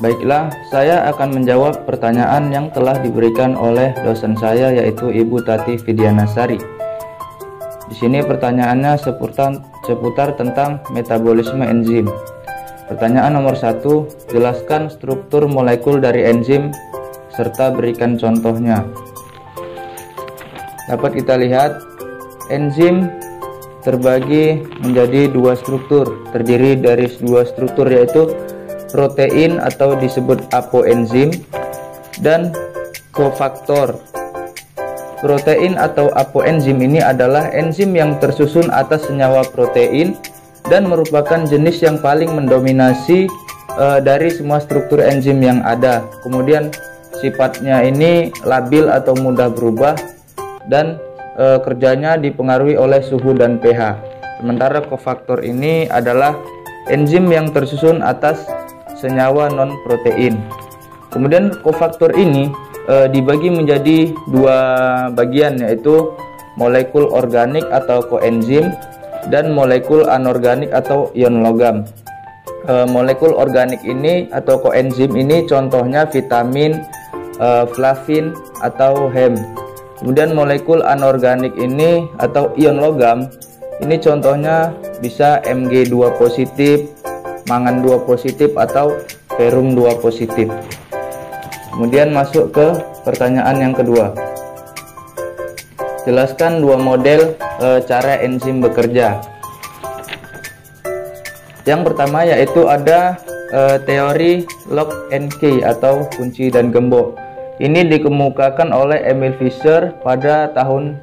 Baiklah, saya akan menjawab pertanyaan yang telah diberikan oleh dosen saya, yaitu Ibu Tati Fidianasari. Di sini pertanyaannya seputar tentang metabolisme enzim. Pertanyaan nomor 1, jelaskan struktur molekul dari enzim serta berikan contohnya. Dapat kita lihat, enzim terbagi menjadi dua struktur, terdiri dari dua struktur, yaitu protein atau disebut apoenzim dan kofaktor. Protein atau apoenzim ini adalah enzim yang tersusun atas senyawa protein dan merupakan jenis yang paling mendominasi dari semua struktur enzim yang ada. Kemudian sifatnya ini labil atau mudah berubah dan kerjanya dipengaruhi oleh suhu dan pH. Sementara kofaktor ini adalah enzim yang tersusun atas senyawa non-protein. Kemudian kofaktor ini dibagi menjadi dua bagian, yaitu molekul organik atau koenzim dan molekul anorganik atau ion logam. Molekul organik ini atau koenzim ini contohnya vitamin, flavin atau hem. Kemudian molekul anorganik ini atau ion logam ini contohnya bisa Mg2 positif, mangan 2 positif atau ferum 2 positif. Kemudian masuk ke pertanyaan yang kedua. Jelaskan dua model cara enzim bekerja. Yang pertama yaitu ada teori lock and key atau kunci dan gembok. Ini dikemukakan oleh Emil Fischer pada tahun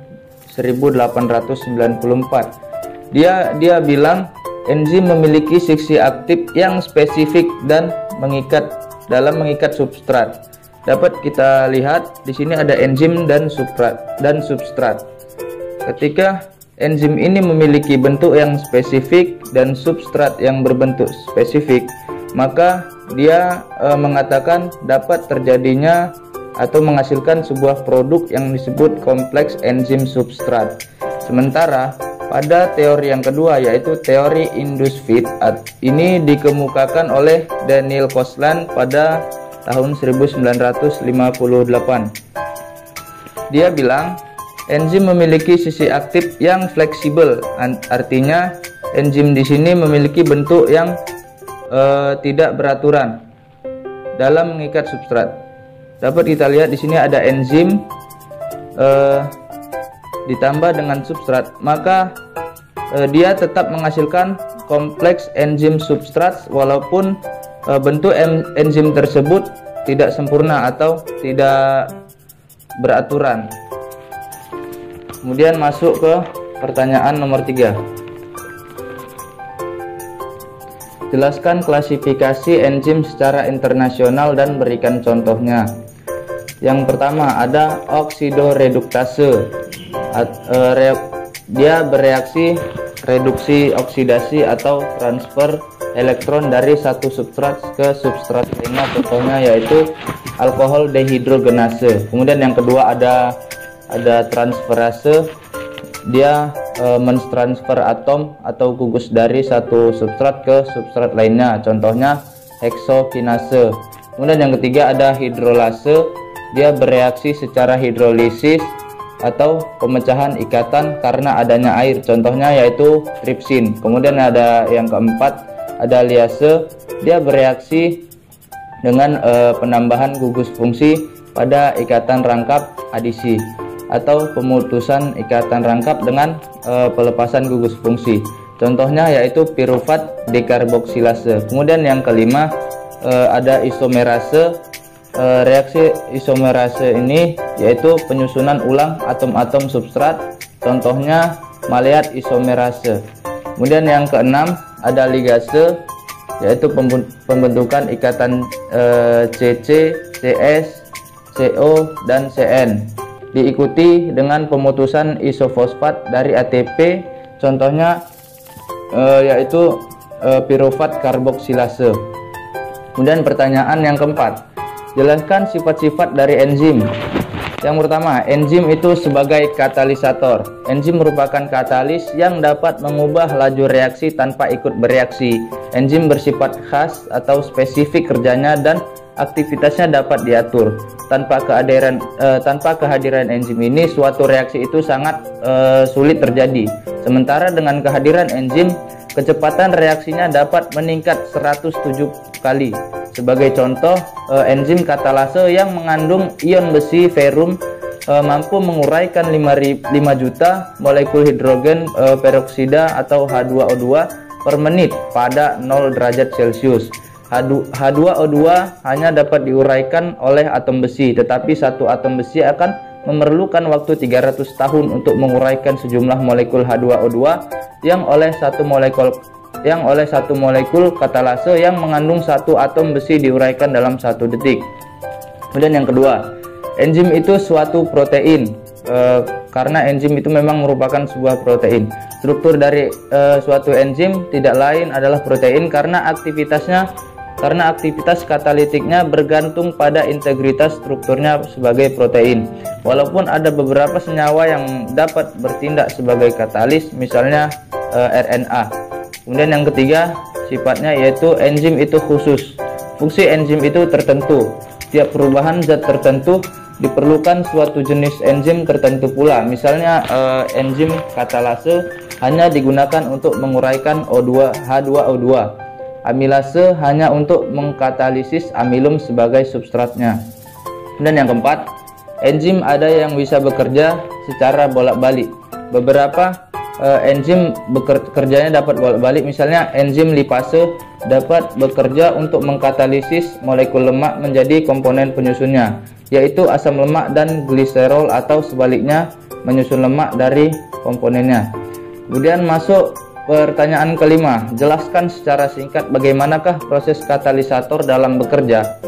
1894. Dia bilang enzim memiliki siksi aktif yang spesifik dan mengikat substrat. Dapat kita lihat di sini ada enzim dan substrat. Ketika enzim ini memiliki bentuk yang spesifik dan substrat yang berbentuk spesifik, maka dia mengatakan dapat terjadinya atau menghasilkan sebuah produk yang disebut kompleks enzim substrat. Sementara pada teori yang kedua yaitu teori induced feed, ini dikemukakan oleh Daniel Koslan pada tahun 1958. Dia bilang enzim memiliki sisi aktif yang fleksibel, artinya enzim di sini memiliki bentuk yang tidak beraturan dalam mengikat substrat. Dapat kita lihat di sini ada enzim ditambah dengan substrat, maka dia tetap menghasilkan kompleks enzim substrat walaupun bentuk enzim tersebut tidak sempurna atau tidak beraturan. Kemudian masuk ke pertanyaan nomor 3. Jelaskan klasifikasi enzim secara internasional dan berikan contohnya. Yang pertama ada oksidoreduktase. Dia bereaksi reduksi oksidasi atau transfer elektron dari satu substrat ke substrat lainnya, contohnya yaitu alkohol dehidrogenase. Kemudian yang kedua ada transferase. Dia mentransfer atom atau gugus dari satu substrat ke substrat lainnya, contohnya heksokinase. Kemudian yang ketiga ada hidrolase. Dia bereaksi secara hidrolisis atau pemecahan ikatan karena adanya air, contohnya yaitu tripsin. Kemudian ada yang keempat ada liase. Dia bereaksi dengan penambahan gugus fungsi pada ikatan rangkap adisi atau pemutusan ikatan rangkap dengan pelepasan gugus fungsi, contohnya yaitu pirufat dekarboksilase. Kemudian yang kelima ada isomerase. Reaksi isomerase ini yaitu penyusunan ulang atom-atom substrat, contohnya maleat isomerase. Kemudian yang keenam ada ligase, yaitu pembentukan ikatan CC, CS, CO, dan CN. Diikuti dengan pemutusan isofosfat dari ATP, contohnya yaitu pirufat karboksilase. Kemudian pertanyaan yang keempat, jelaskan sifat-sifat dari enzim. Yang pertama, enzim itu sebagai katalisator. Enzim merupakan katalis yang dapat mengubah laju reaksi tanpa ikut bereaksi. Enzim bersifat khas atau spesifik kerjanya dan aktivitasnya dapat diatur. Tanpa kehadiran enzim ini, suatu reaksi itu sangat sulit terjadi. Sementara dengan kehadiran enzim, kecepatan reaksinya dapat meningkat 107 kali. Sebagai contoh, enzim katalase yang mengandung ion besi ferum mampu menguraikan 5 juta molekul hidrogen peroksida atau H2O2 per menit pada 0 derajat Celcius. H2O2 hanya dapat diuraikan oleh atom besi, tetapi satu atom besi akan memerlukan waktu 300 tahun untuk menguraikan sejumlah molekul H2O2 yang oleh satu molekul katalase yang mengandung satu atom besi diuraikan dalam 1 detik. Kemudian yang kedua, enzim itu suatu protein. Karena enzim itu memang merupakan sebuah protein. Struktur dari suatu enzim tidak lain adalah protein karena aktivitas katalitiknya bergantung pada integritas strukturnya sebagai protein. Walaupun ada beberapa senyawa yang dapat bertindak sebagai katalis, misalnya RNA. Kemudian yang ketiga, sifatnya yaitu enzim itu khusus. Fungsi enzim itu tertentu. Tiap perubahan zat tertentu diperlukan suatu jenis enzim tertentu pula. Misalnya enzim katalase hanya digunakan untuk menguraikan H2O2. Amilase hanya untuk mengkatalisis amilum sebagai substratnya. Dan yang keempat, enzim ada yang bisa bekerja secara bolak-balik. Beberapa enzim bekerjanya dapat bolak-balik. Misalnya enzim lipase dapat bekerja untuk mengkatalisis molekul lemak menjadi komponen penyusunnya, yaitu asam lemak dan gliserol, atau sebaliknya menyusun lemak dari komponennya. Kemudian masuk pertanyaan kelima, jelaskan secara singkat bagaimanakah proses katalisator dalam bekerja.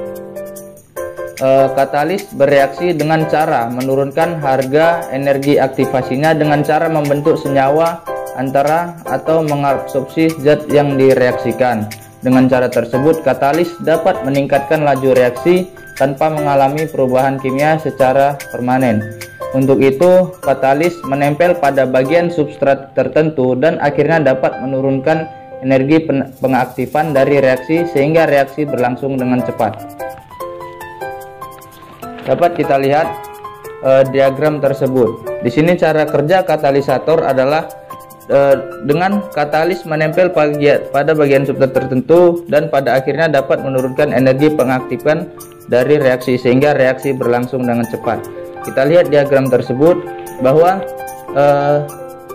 Katalis bereaksi dengan cara menurunkan harga energi aktivasinya dengan cara membentuk senyawa antara atau mengabsorpsi zat yang direaksikan. Dengan cara tersebut, katalis dapat meningkatkan laju reaksi tanpa mengalami perubahan kimia secara permanen. Untuk itu, katalis menempel pada bagian substrat tertentu dan akhirnya dapat menurunkan energi pengaktifan dari reaksi sehingga reaksi berlangsung dengan cepat. Dapat kita lihat diagram tersebut. Di sini cara kerja katalisator adalah dengan katalis menempel pada bagian substrat tertentu dan pada akhirnya dapat menurunkan energi pengaktifan dari reaksi sehingga reaksi berlangsung dengan cepat. Kita lihat diagram tersebut bahwa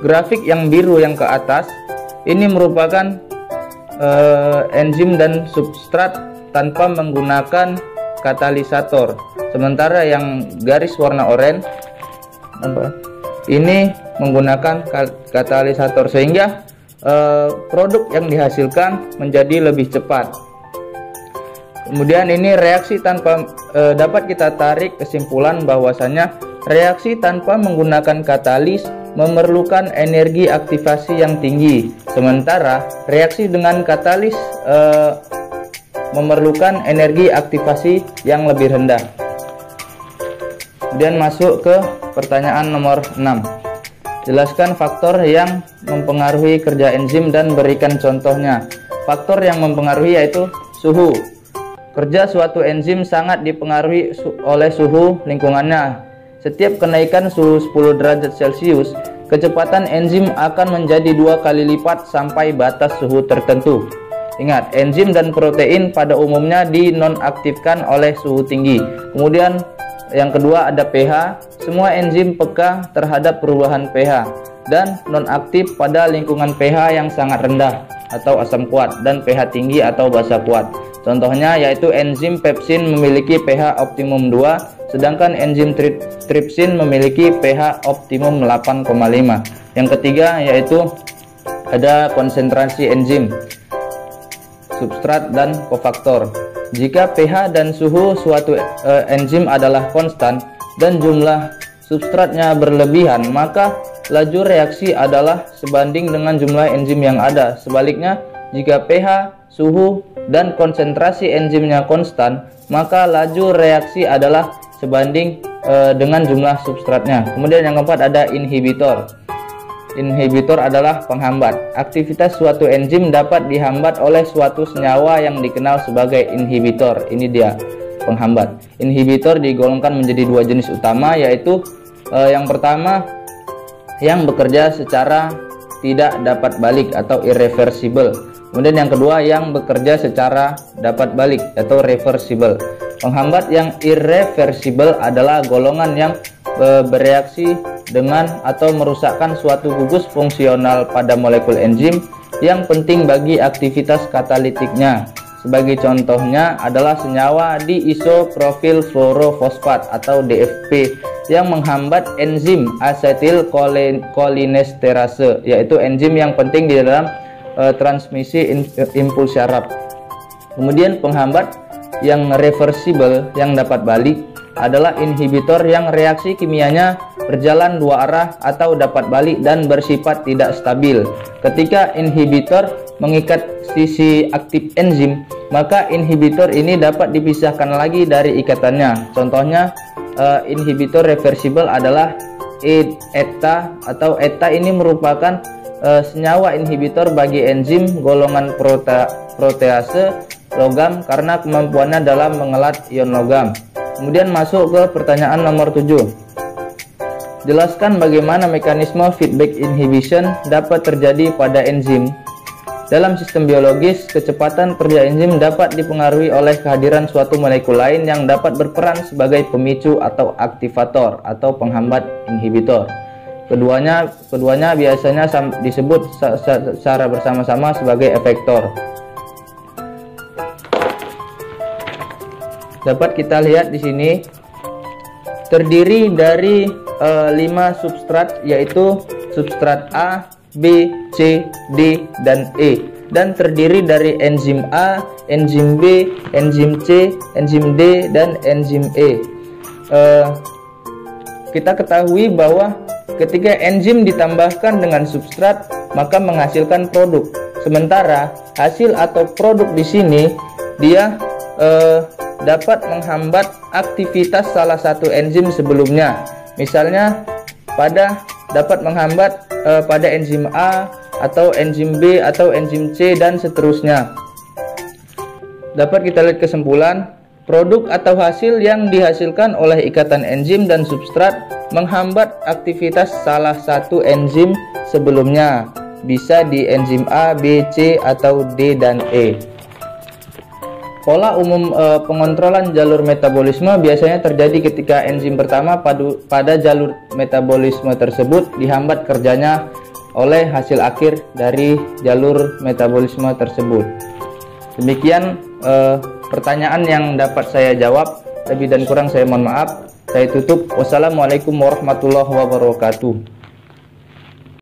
grafik yang biru yang ke atas ini merupakan enzim dan substrat tanpa menggunakan katalisator. Sementara yang garis warna oranye ini menggunakan katalisator sehingga produk yang dihasilkan menjadi lebih cepat. Kemudian ini reaksi tanpa dapat kita tarik kesimpulan bahwasanya reaksi tanpa menggunakan katalis memerlukan energi aktivasi yang tinggi, sementara reaksi dengan katalis memerlukan energi aktivasi yang lebih rendah. Kemudian masuk ke pertanyaan nomor 6. Jelaskan faktor yang mempengaruhi kerja enzim dan berikan contohnya. Faktor yang mempengaruhi yaitu suhu. Kerja suatu enzim sangat dipengaruhi oleh suhu lingkungannya. Setiap kenaikan suhu 10 derajat Celcius, kecepatan enzim akan menjadi 2 kali lipat sampai batas suhu tertentu. Ingat, enzim dan protein pada umumnya dinonaktifkan oleh suhu tinggi. Kemudian yang kedua ada pH. Semua enzim peka terhadap perubahan pH dan nonaktif pada lingkungan pH yang sangat rendah atau asam kuat dan pH tinggi atau basa kuat. Contohnya yaitu enzim pepsin memiliki pH optimum 2, sedangkan enzim tripsin memiliki pH optimum 8,5. Yang ketiga yaitu ada konsentrasi enzim, substrat dan kofaktor. Jika pH dan suhu suatu enzim adalah konstan dan jumlah substratnya berlebihan, maka laju reaksi adalah sebanding dengan jumlah enzim yang ada. Sebaliknya, jika pH, suhu, dan konsentrasi enzimnya konstan, maka laju reaksi adalah sebanding dengan jumlah substratnya. Kemudian yang keempat ada inhibitor. Inhibitor adalah penghambat. Aktivitas suatu enzim dapat dihambat oleh suatu senyawa yang dikenal sebagai inhibitor. Ini dia penghambat. Inhibitor digolongkan menjadi dua jenis utama, yaitu yang pertama yang bekerja secara tidak dapat balik atau irreversible. Kemudian yang kedua yang bekerja secara dapat balik atau reversible. Penghambat yang irreversible adalah golongan yang bereaksi dengan atau merusakkan suatu gugus fungsional pada molekul enzim yang penting bagi aktivitas katalitiknya. Sebagai contohnya adalah senyawa diisoprofil fluorofosfat atau DFP yang menghambat enzim asetilkolinesterase, yaitu enzim yang penting di dalam transmisi impuls syaraf. Kemudian penghambat yang reversible yang dapat balik adalah inhibitor yang reaksi kimianya berjalan dua arah atau dapat balik dan bersifat tidak stabil. Ketika inhibitor mengikat sisi aktif enzim, maka inhibitor ini dapat dipisahkan lagi dari ikatannya. Contohnya inhibitor reversible adalah ETA atau ETA ini merupakan senyawa inhibitor bagi enzim golongan protease logam karena kemampuannya dalam mengelat ion logam. Kemudian masuk ke pertanyaan nomor 7. Jelaskan bagaimana mekanisme feedback inhibition dapat terjadi pada enzim. Dalam sistem biologis, kecepatan kerja enzim dapat dipengaruhi oleh kehadiran suatu molekul lain yang dapat berperan sebagai pemicu atau aktivator atau penghambat inhibitor. Keduanya biasanya disebut secara bersama-sama sebagai efektor. Dapat kita lihat di sini terdiri dari 5 substrat, yaitu substrat A, B, C, D, dan E, dan terdiri dari enzim A, enzim B, enzim C, enzim D, dan enzim E. Kita ketahui bahwa ketika enzim ditambahkan dengan substrat maka menghasilkan produk. Sementara hasil atau produk di sini dia dapat menghambat aktivitas salah satu enzim sebelumnya. Misalnya dapat menghambat pada enzim A atau enzim B atau enzim C dan seterusnya. Dapat kita lihat kesimpulan, produk atau hasil yang dihasilkan oleh ikatan enzim dan substrat menghambat aktivitas salah satu enzim sebelumnya, bisa di enzim A, B, C, atau D dan E. Pola umum pengontrolan jalur metabolisme biasanya terjadi ketika enzim pertama pada jalur metabolisme tersebut dihambat kerjanya oleh hasil akhir dari jalur metabolisme tersebut. Demikian pertanyaan yang dapat saya jawab. Lebih dan kurang saya mohon maaf. Saya tutup. Wassalamualaikum warahmatullahi wabarakatuh.